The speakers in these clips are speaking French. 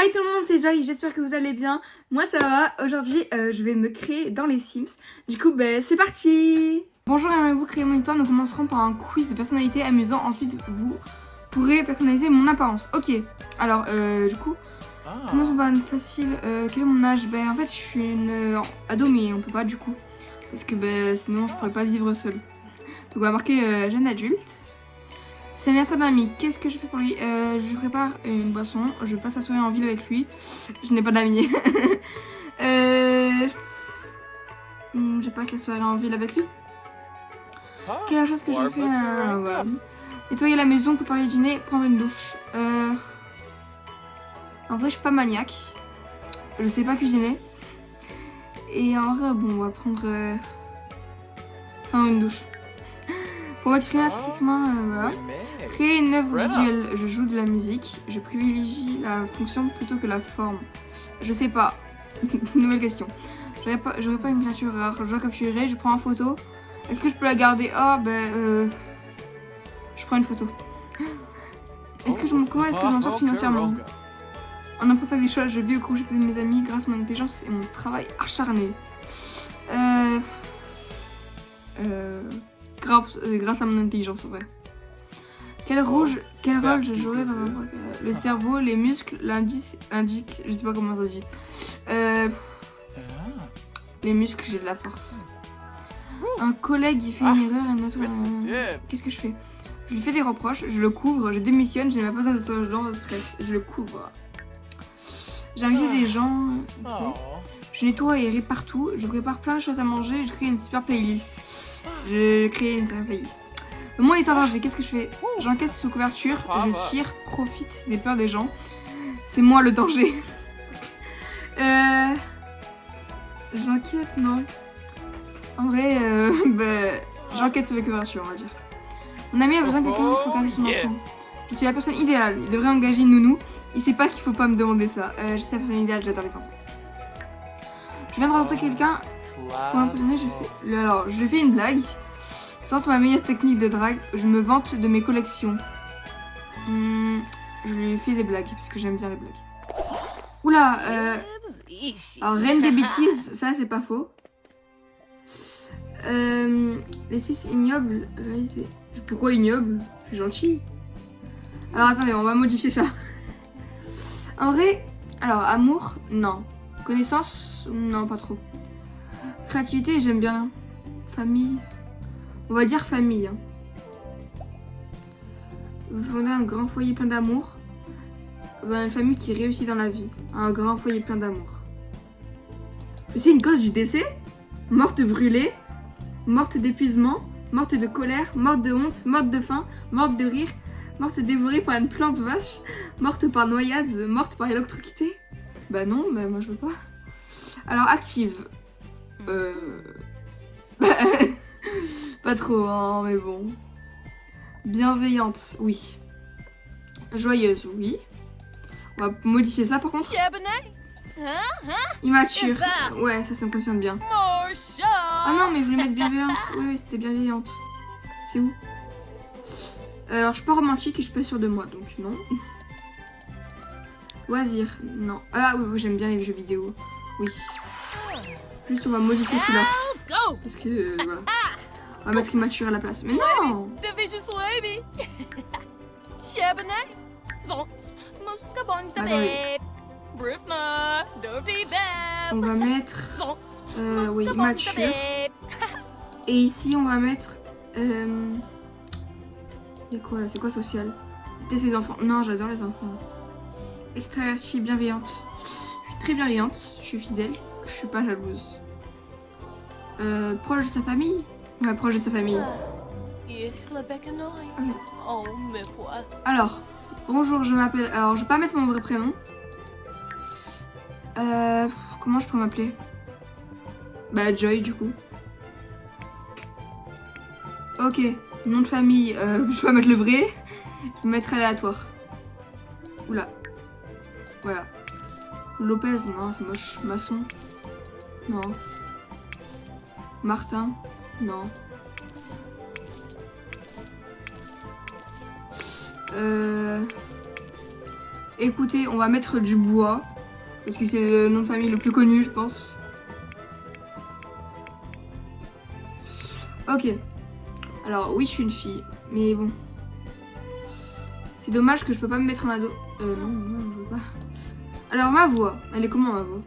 Hi tout le monde, c'est Joy, j'espère que vous allez bien. Moi ça va, aujourd'hui je vais me créer dans les Sims. Du coup c'est parti. Bonjour, aimez-vous créer mon histoire? Nous commencerons par un quiz de personnalité amusant. Ensuite vous pourrez personnaliser mon apparence. Ok, alors du coup, commençons par une facile. Quel est mon âge? En fait je suis une ado mais on peut pas du coup. Parce que sinon je pourrais pas vivre seule. Donc on va marquer jeune adulte. C'est l'anniversaire d'un ami. Qu'est-ce que je fais pour lui? Je prépare une boisson. Je passe la soirée en ville avec lui. Je n'ai pas d'amis. Je passe la soirée en ville avec lui. Quelle est la chose que je fais? Voilà. Nettoyer la maison, préparer le dîner, prendre une douche. En vrai, je suis pas maniaque. Je sais pas cuisiner. Et en vrai, bon, on va prendre une douche. Pour m'exprimer artistiquement, voilà. Créer une œuvre visuelle, je joue de la musique, je privilégie la fonction plutôt que la forme. Je sais pas. Nouvelle question. J'aurais pas une créature rare, je dois capturer, je prends en photo. Est-ce que je peux la garder? Je prends une photo. Comment est-ce que je m'en sors financièrement? En empruntant des choses, je vis au crochet de mes amis grâce à mon intelligence et mon travail acharné. Grâce à mon intelligence, en vrai. Quel rôle je jouerais dans un le cerveau, les muscles, l'indice, je sais pas comment ça se dit. Les muscles, j'ai de la force. Un collègue il fait une erreur, un autre. Qu'est-ce que je fais? Je lui fais des reproches, je le couvre, je démissionne, j'ai même pas besoin de ce genre de stress, je le couvre. J'ai invité des gens. Okay. Je nettoie et aère partout, je prépare plein de choses à manger, je crée une super playlist. Le monde est en danger, qu'est-ce que je fais? J'enquête sous couverture, je tire, profite des peurs des gens. C'est moi le danger. J'enquête, non. En vrai, j'enquête sous les couvertures, on va dire. Mon ami a besoin de quelqu'un pour garder son enfant. Je suis la personne idéale, il devrait engager une nounou. Il sait pas qu'il faut pas me demander ça. Je suis la personne idéale, j'adore les enfants. Je viens de rencontrer quelqu'un. Pour l'impressionner, je lui fais une blague. Sans ma meilleure technique de drague, je me vante de mes collections. Je lui fais des blagues parce que j'aime bien les blagues. Oula, alors reine des bêtises, ça c'est pas faux. Les 6 ignobles réalisés. Pourquoi ignoble? Je suis gentille. Alors attendez, on va modifier ça. En vrai, alors amour, non. Connaissance, non pas trop. Créativité, j'aime bien. Famille, on va dire famille. Hein. Fonder un grand foyer plein d'amour. Une famille qui réussit dans la vie. Un grand foyer plein d'amour. C'est une cause du décès? Morte brûlée, morte d'épuisement, morte de colère, morte de honte, morte de faim, morte de rire, morte dévorée par une plante vache, morte par noyade, morte par électrocuté. Bah non, moi je veux pas. Alors active. Pas trop, hein, mais bon. Bienveillante, oui. Joyeuse, oui. On va modifier ça par contre. Immature. Ouais, ça m'impressionne bien. Ah non, mais je voulais mettre bienveillante. Oui, c'était bienveillante. C'est où? Alors, je suis pas romantique et je suis pas sûre de moi, donc non. Loisir, non. Ah oui, j'aime bien les jeux vidéo. Oui. Juste, on va modifier celui-là. Parce que, voilà. On va mettre immature à la place. Mais non! On va mettre... oui, mature. Et ici, on va mettre... quoi? C'est quoi social? Tester les enfants. Non, j'adore les enfants. Extravertie, bienveillante. Je suis très bienveillante, je suis fidèle, je suis pas jalouse. Proche de sa famille? Ouais, proche de sa famille. Okay. Alors, bonjour, je m'appelle... Alors, je vais pas mettre mon vrai prénom. Comment je peux m'appeler? Joy, du coup. Ok, nom de famille, je vais mettre le vrai. Je vais mettre aléatoire. Oula. Voilà. Lopez, non, c'est moche. Masson. Non. Martin, non. Écoutez, on va mettre du bois. Parce que c'est le nom de famille le plus connu, je pense. Ok. Alors, oui, je suis une fille. Mais bon. C'est dommage que je peux pas me mettre en ado. Non, je veux pas. Alors, ma voix. Elle est comment, ma voix?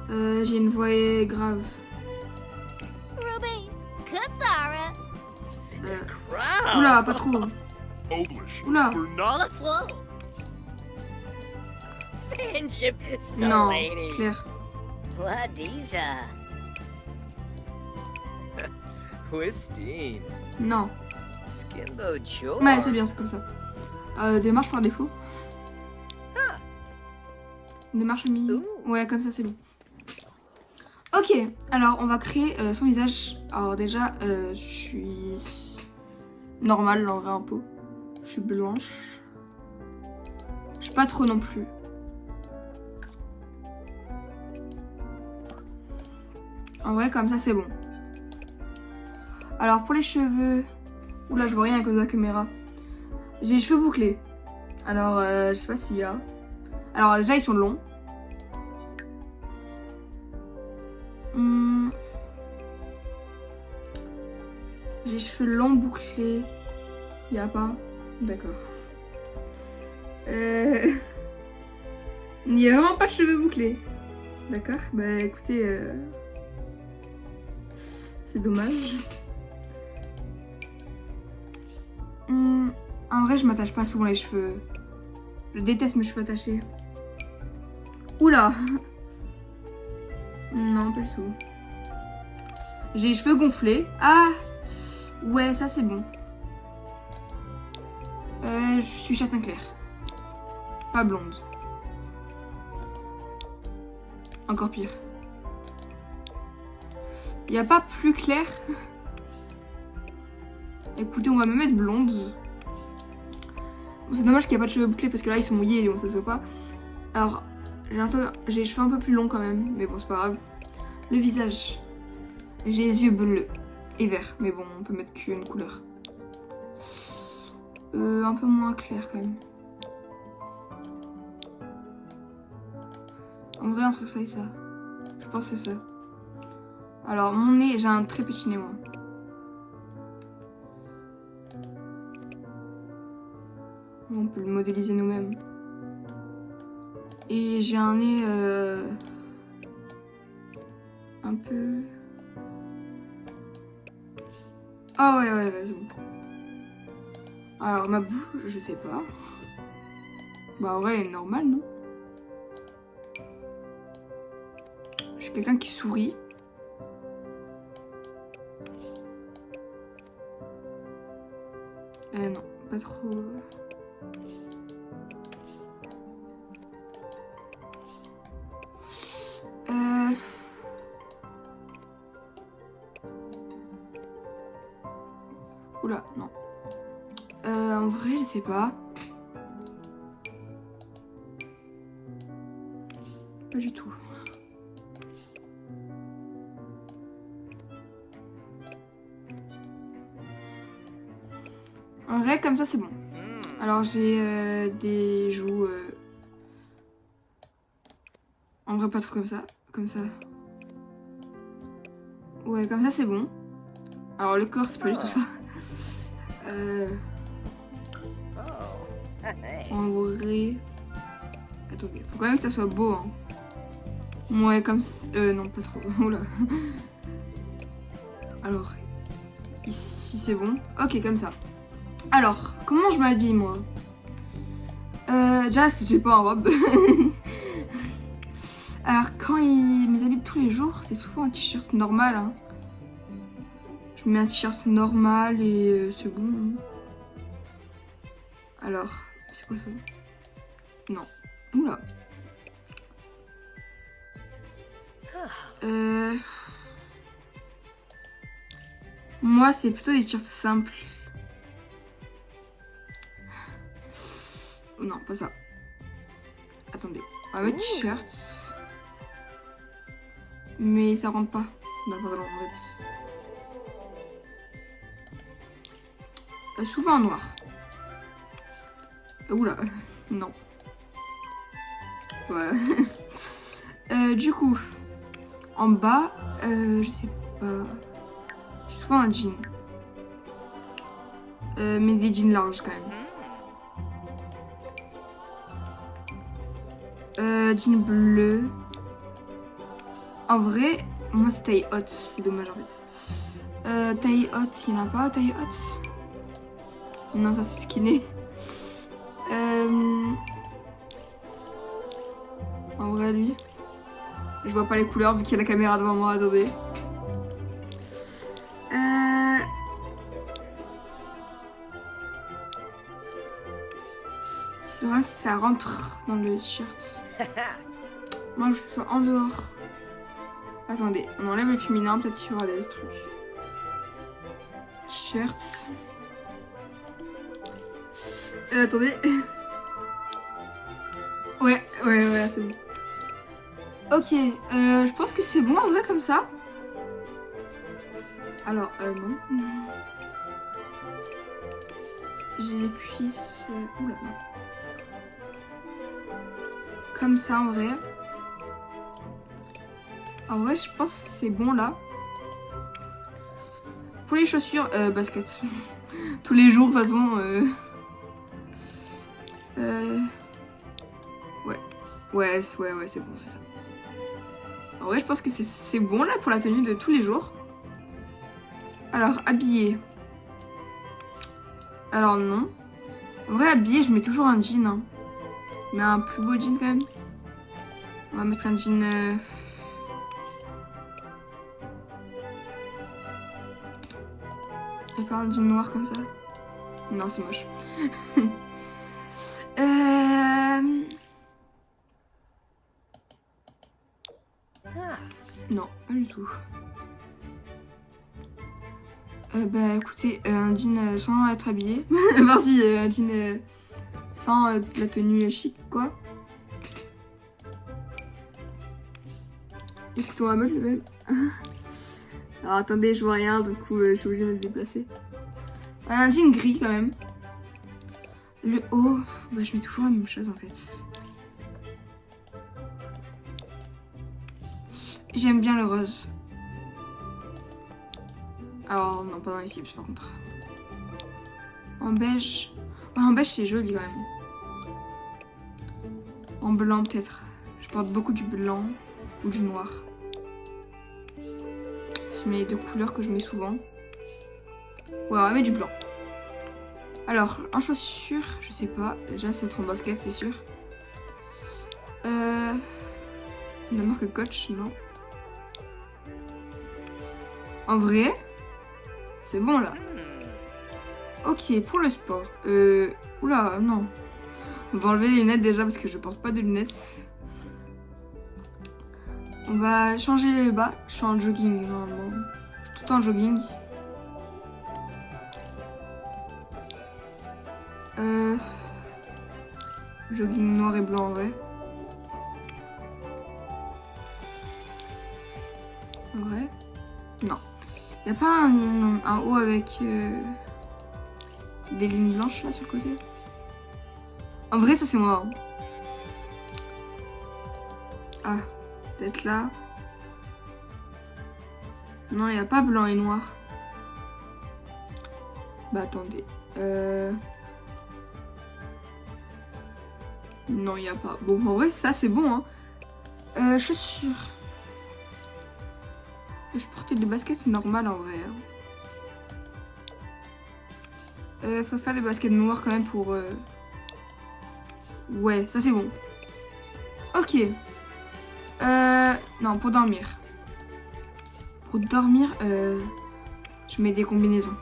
J'ai une voix grave. Oula, pas trop. Oula. Non, Claire. Non. Ouais, c'est bien, c'est comme ça. Démarche par défaut. Démarche ami. Ouais, comme ça, c'est bon. Ok, alors on va créer son visage. Alors déjà, je suis normale en vrai un peu. Je suis blanche. Je suis pas trop non plus. En vrai, comme ça, c'est bon. Alors pour les cheveux... Oula, je vois rien à cause de la caméra. J'ai les cheveux bouclés. Alors, je sais pas s'il y a... Alors déjà, ils sont longs. J'ai les cheveux longs bouclés. Il y a pas? D'accord. Il n'y a vraiment pas de cheveux bouclés. D'accord. Bah écoutez... C'est dommage. En vrai, je m'attache pas souvent les cheveux. Je déteste mes cheveux attachés. Oula! Non, pas du tout. J'ai les cheveux gonflés. Ah! Ouais, ça c'est bon. Je suis châtain clair. Pas blonde. Encore pire. Il n'y a pas plus clair. Écoutez, on va me mettre blonde. Bon, c'est dommage qu'il n'y a pas de cheveux bouclés parce que là ils sont mouillés et bon, ça se voit pas. Alors, j'ai les cheveux un peu plus longs quand même, mais bon, c'est pas grave. Le visage. J'ai les yeux bleus et verts, mais bon, on peut mettre qu'une couleur. Un peu moins clair quand même. En vrai, entre ça et ça. Je pense que c'est ça. Alors, mon nez, j'ai un très petit nez, moi. On peut le modéliser nous-mêmes. Et j'ai un nez un peu... Ah ouais, c'est bon. Alors, ma bouche, je sais pas. Bah ouais, normal, non? Je suis quelqu'un qui sourit. Non, pas trop... Oula, non. En vrai, je sais pas. Pas du tout. En vrai, comme ça, c'est bon. Alors, j'ai des joues... En vrai, pas trop comme ça. Comme ça. Ouais, comme ça, c'est bon. Alors, le corps, c'est pas du tout ça. En vrai... Attendez, faut quand même que ça soit beau, hein. Ouais, comme... non, pas trop. Oula. Alors, ici, c'est bon. Ok, comme ça. Alors, comment je m'habille, moi? Déjà, j'ai pas en robe. Alors, quand il mes habits de tous les jours, c'est souvent un t-shirt normal, hein. Je mets un t-shirt normal et c'est bon. Hein. Alors, c'est quoi ça? Non. Oula. Moi, c'est plutôt des t-shirts simples. Non, pas ça. Attendez. On va mettre t-shirt. Mais ça rentre pas dans le pantalon en fait. Souvent en noir. Oula, non. Voilà. Du coup, en bas, je sais pas. Je trouve un jean. Mais des jeans larges quand même. Jean bleu. En vrai, moi c'est taille haute, c'est dommage en fait. Taille haute, il n'y en a pas taille haute? Non, ça c'est skinny. En vrai, lui, je vois pas les couleurs vu qu'il y a la caméra devant moi, attendez. C'est vrai si ça rentre dans le t-shirt. Moi, je veux que ce soit en dehors. Attendez, on enlève le féminin, peut-être qu'il y aura des trucs. T-shirt. Attendez. Ouais, c'est bon. Ok, je pense que c'est bon en vrai comme ça. Alors, non. J'ai les cuisses... Oula, non. Comme ça en vrai. En vrai, je pense que c'est bon là. Pour les chaussures, basket. Tous les jours, de toute façon. Ouais, c'est bon, c'est ça. En vrai, je pense que c'est bon là pour la tenue de tous les jours. Alors, habillé. Alors, non. En vrai, habillé, je mets toujours un jean. Hein. Mais un plus beau jean quand même. On va mettre un jean... Et pas un jean noir comme ça. Non, c'est moche. Non, pas du tout. Bah écoutez, un jean sans être habillé. Enfin si, un jean sans la tenue chic quoi. Écoute, on va mettre le même. Alors attendez, je vois rien, du coup je suis obligée de me déplacer. Un jean gris quand même. Le haut, bah je mets toujours la même chose en fait. J'aime bien le rose. Alors non, pas dans les cibles par contre. En beige. Ouais, en beige c'est joli quand même. En blanc peut-être. Je porte beaucoup du blanc ou du noir. C'est mes deux couleurs que je mets souvent. Ouais, on va mettre du blanc. Alors, en chaussures, je sais pas. Déjà, c'est être en basket, c'est sûr. La marque Coach, non. En vrai, c'est bon là. Ok, pour le sport. Oula, non. On va enlever les lunettes déjà parce que je porte pas de lunettes. On va changer les bas. Je suis en jogging normalement. Je suis tout en jogging. Jogging noir et blanc en vrai. En vrai. Non. Y a pas un haut avec des lignes blanches là sur le côté? En vrai, ça c'est moi. Ah, peut-être là. Non, il n'y a pas blanc et noir. Bah attendez. Non, il n'y a pas. Bon, en vrai, ça c'est bon. Hein. Chaussures. Je portais des baskets normales en vrai. Faut faire des baskets noires quand même pour... Ouais, ça c'est bon. Ok. Non, pour dormir. Pour dormir, je mets des combinaisons.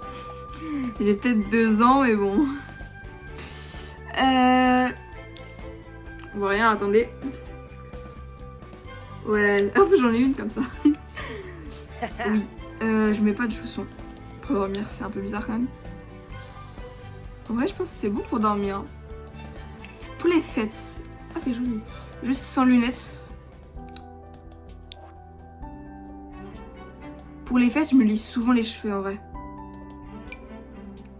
J'ai peut-être 2 ans, mais bon. On voit rien, attendez. Ouais, hop, j'en ai une comme ça. Oui, je mets pas de chaussons. Pour dormir, c'est un peu bizarre quand même. En vrai, je pense que c'est bon pour dormir. Pour les fêtes. Ah, c'est joli. Juste sans lunettes. Pour les fêtes, je me lisse souvent les cheveux en vrai.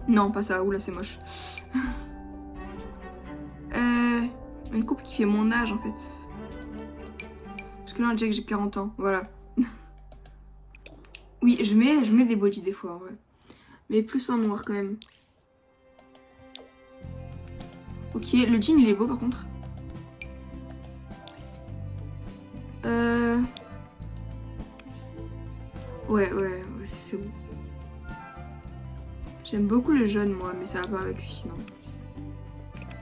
Non, pas ça. Oula, c'est moche. Une coupe qui fait mon âge en fait. Parce que là, on dirait que j'ai 40 ans. Voilà. Oui, je mets des bodys des fois, en vrai. Mais plus en noir, quand même. Ok, le jean, il est beau, par contre. Ouais, c'est beau. J'aime beaucoup le jaune, moi, mais ça va pas avec sinon.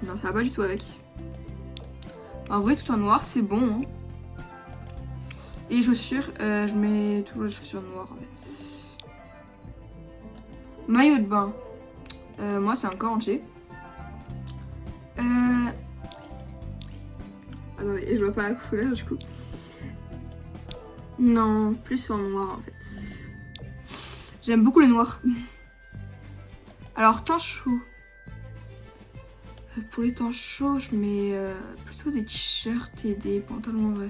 Non, ça va pas du tout avec. En vrai, tout en noir, c'est bon. Hein. Et les chaussures, je mets toujours les chaussures noires, en fait. Maillot de bain. Moi, c'est encore entier. Attendez, je vois pas la couleur, du coup. Non, plus en noir, en fait. J'aime beaucoup le noir. Alors, temps chaud. Pour les temps chauds, je mets plutôt des t-shirts et des pantalons en vrai.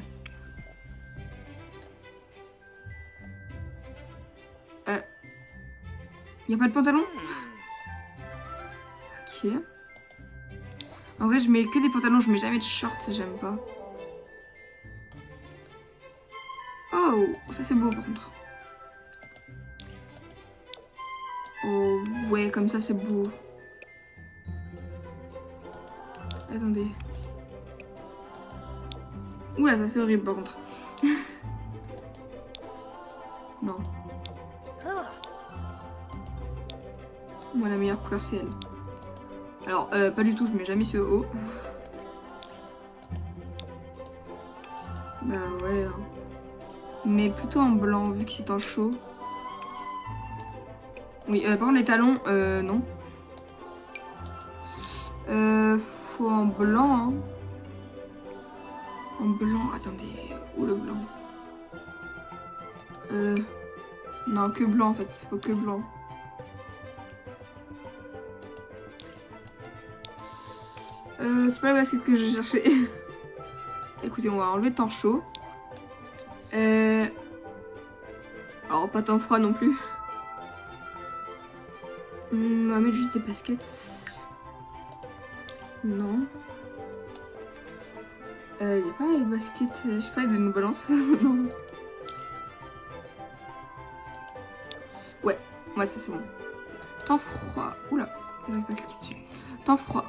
Y a pas de pantalon? Ok. En vrai, je mets que des pantalons, je mets jamais de shorts, j'aime pas. Oh, ça c'est beau par contre. Oh, ouais, comme ça c'est beau. Attendez. Oula, ça c'est horrible par contre. Non. Moi, la meilleure couleur c'est elle. Alors, pas du tout, je mets jamais ce haut. Bah ouais. Mais plutôt en blanc, vu que c'est en chaud. Oui, par contre les talons, non. Faut en blanc, hein. En blanc, attendez, où le blanc? Non, que blanc en fait, faut que blanc. C'est pas la basket que je cherchais. Écoutez, on va enlever temps chaud. Alors, pas temps froid non plus. On va mettre juste des baskets. Non. Y a pas les baskets, je sais pas, de New Balance. Non. Ouais, ça c'est bon. Temps froid. Oula, j'avais pas cliqué dessus. Temps froid.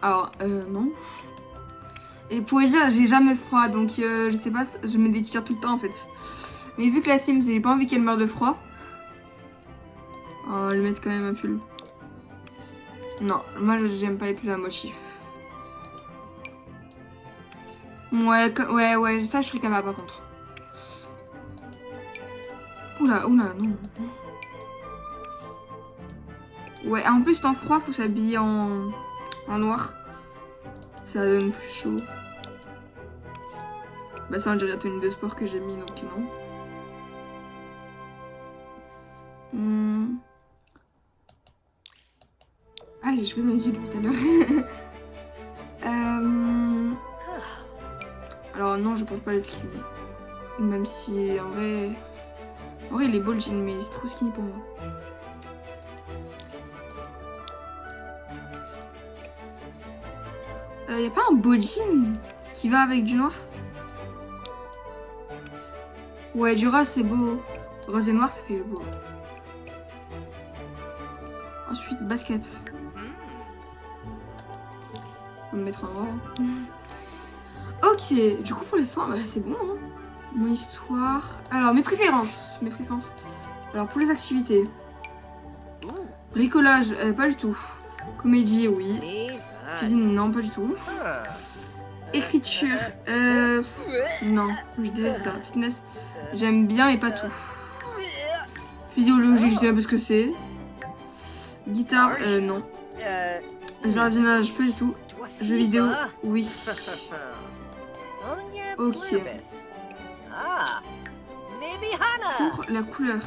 Alors, non. Et pour dire, j'ai jamais froid, donc je sais pas, je mets des t-shirts tout le temps en fait. Mais vu que la Sims, j'ai pas envie qu'elle meure de froid. On va lui mettre quand même un pull. Non, moi j'aime pas les pulls à motif. Ouais, ça je serais capable par contre. Oula, non. Ouais, en plus temps froid, faut s'habiller en noir. Ça donne plus chaud. Bah ça on dirait la tenue de sport que j'ai mis, donc non. Ah, j'ai cheveux dans les yeux depuis tout à l'heure. Alors non, je porte pas le skinny. Même si en vrai il est beau le jean, mais c'est trop skinny pour moi. Y a pas un beau jean qui va avec du noir? Ouais, du rose c'est beau. Rose et noir ça fait beau. Ensuite, basket. Faut me mettre en noir. Ok, du coup pour l'instant, bah, c'est bon. Hein. Mon histoire. Alors, mes préférences. Alors, pour les activités. Bricolage, pas du tout. Comédie, oui. Cuisine, non, pas du tout. Écriture, non, je déteste ça. Fitness, j'aime bien, mais pas tout. Physiologie, je sais pas ce que c'est. Guitare, non. Jardinage, pas du tout. Jeux vidéo, oui. Ok. Pour la couleur.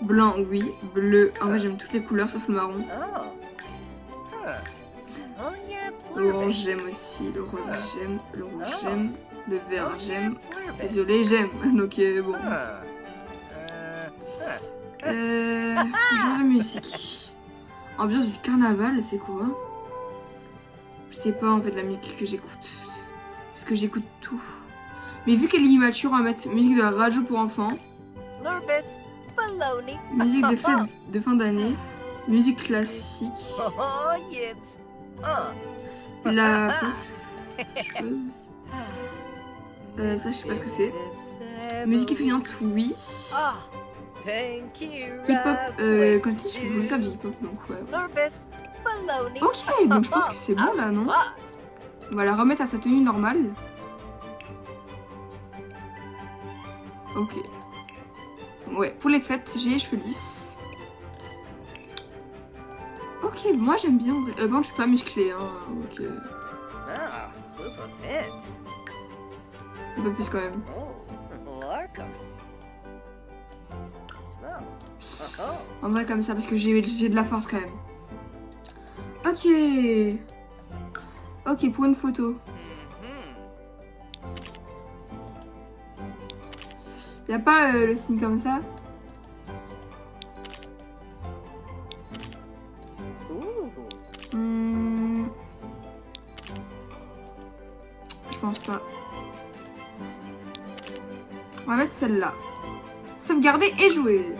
Blanc, oui. Bleu, en vrai j'aime toutes les couleurs sauf le marron. L'orange j'aime aussi, le rose j'aime, le rouge j'aime, le vert j'aime, le violet j'aime. Donc bon. Genre la musique. Ambiance du carnaval, c'est quoi? Je sais pas en fait la musique que j'écoute. Parce que j'écoute tout. Mais vu qu'elle est immature, on va mettre musique de radio pour enfants. Lurbus, baloney. Musique de fête de fin d'année. Musique classique. Oh, yips. La... ça, je sais pas ce que c'est. Musique effrayante, oui. Hip-hop, quand je voulais faire du hip-hop, donc ouais. Ok, donc je pense que c'est bon là, non? On va la remettre à sa tenue normale. Ok. Ouais, pour les fêtes, j'ai les cheveux lisses. Ok, moi j'aime bien. Bon, je suis pas musclée, hein. Ok. Un peu plus quand même. En vrai, comme ça, parce que j'ai de la force quand même. Ok. Ok, pour une photo. Y'a pas le signe comme ça? Je pense pas. On va mettre celle-là. Sauvegarder et jouer.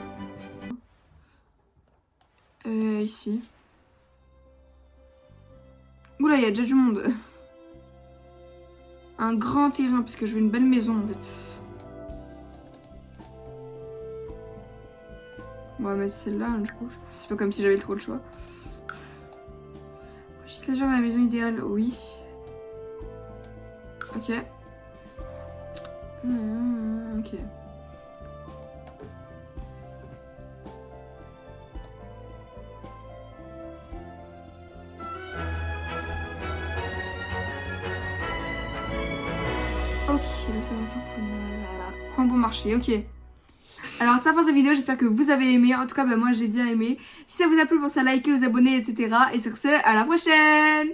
Ici. Oula, il y a déjà du monde. Un grand terrain, parce que je veux une belle maison en fait. On va mettre celle-là, du coup. C'est pas comme si j'avais trop le choix. Franchissage dans la maison idéale, oui. Ok. Ok. Ok, le serviteur prend bon marché, ok. Alors ça fin cette vidéo, j'espère que vous avez aimé. En tout cas, moi j'ai bien aimé. Si ça vous a plu, pensez à liker, vous abonner, etc. Et sur ce, à la prochaine!